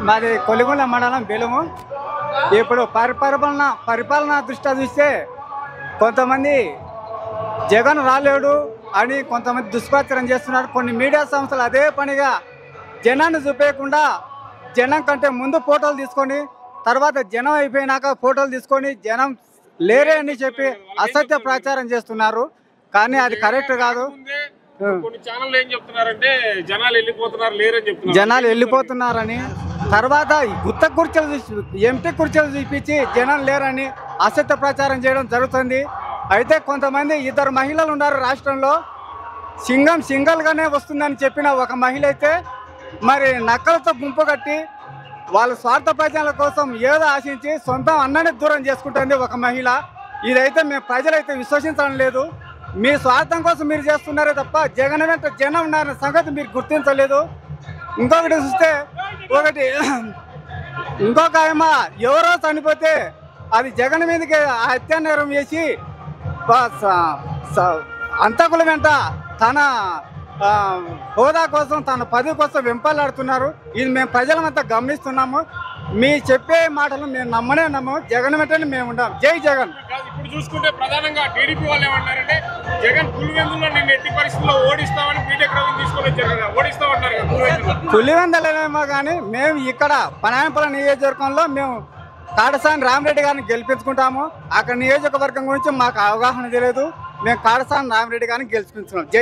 మాది కొలిగొండ మండలం బెలుము. ఇప్పుడు పరిపాలన దృష్ట్యా చూస్తే కొంతమంది జగన్ రాలేడు అని కొంతమంది దుష్ప్రచారం చేస్తున్నారు. కొన్ని మీడియా సంస్థలు అదే పనిగా జనాన్ని చూపేయకుండా జనం కంటే ముందు ఫోటోలు తీసుకొని తర్వాత జనం అయిపోయినాక ఫోటోలు తీసుకొని జనం లేరే అని చెప్పి అసత్య ప్రచారం చేస్తున్నారు. కానీ అది కరెక్ట్ కాదు. కొన్ని ఛానల్ ఏం చెప్తున్నారంటే జనాలు వెళ్ళిపోతున్నారని, తర్వాత గుత్త కుర్చీలు ఎంపీ కుర్చీలు చూపించి జనం లేరని అసత్య ప్రచారం చేయడం జరుగుతుంది. అయితే కొంతమంది ఇద్దరు మహిళలు ఉన్నారు రాష్ట్రంలో. సింగం సింగల్గానే వస్తుందని చెప్పిన ఒక మహిళ అయితే మరి నక్కలతో గుంపు కట్టి వాళ్ళ స్వార్థ ప్రజల కోసం ఏదో ఆశించి సొంత అన్నని దూరం చేసుకుంటుంది ఒక మహిళ. ఇదైతే మేము ప్రజలైతే విశ్వసించడం లేదు. మీ స్వార్థం కోసం మీరు చేస్తున్నారే తప్ప జగన్ వెంట జనం ఉన్నారన్న సంగతి మీరు గుర్తించలేదు. ఇంకొకటి చూస్తే ఇంకొక ఆమె ఎవరో చనిపోతే అది జగన్ మీదకి హత్యానేరం వేసి అంతకుల వెంట తన హోదా కోసం తన పదవి కోసం వెంపలాడుతున్నారు. ఇది మేము ప్రజలమంతా గమనిస్తున్నాము. మీ చెప్పే మాటలు మేము నమ్మము. జగన్ వెంటనే మేము ఉన్నాం. జై జగన్. ఇప్పుడు చూసుకుంటే ప్రధానంగా టీడీపీ వాళ్ళు ఏమంటారంటే జగన్ పులివెందులో నిన్న ఎట్టి పరిస్థితుల్లో ఓడిస్తామని బీటెక్ రవిని తీసుకొని వచ్చారు కదా, ఓడిస్తామన్నారు. పులివెందులేమో కానీ మేము ఇక్కడ పనాయపల్లి నియోజకవర్గంలో మేము కాడసాని రామరెడ్డి గారిని గెలిపించుకుంటాము. అక్కడ నియోజకవర్గం గురించి మాకు అవగాహన తెలియదు. మేము కాడసాని రామరెడ్డి గారిని గెలిపించుకున్నాం. జై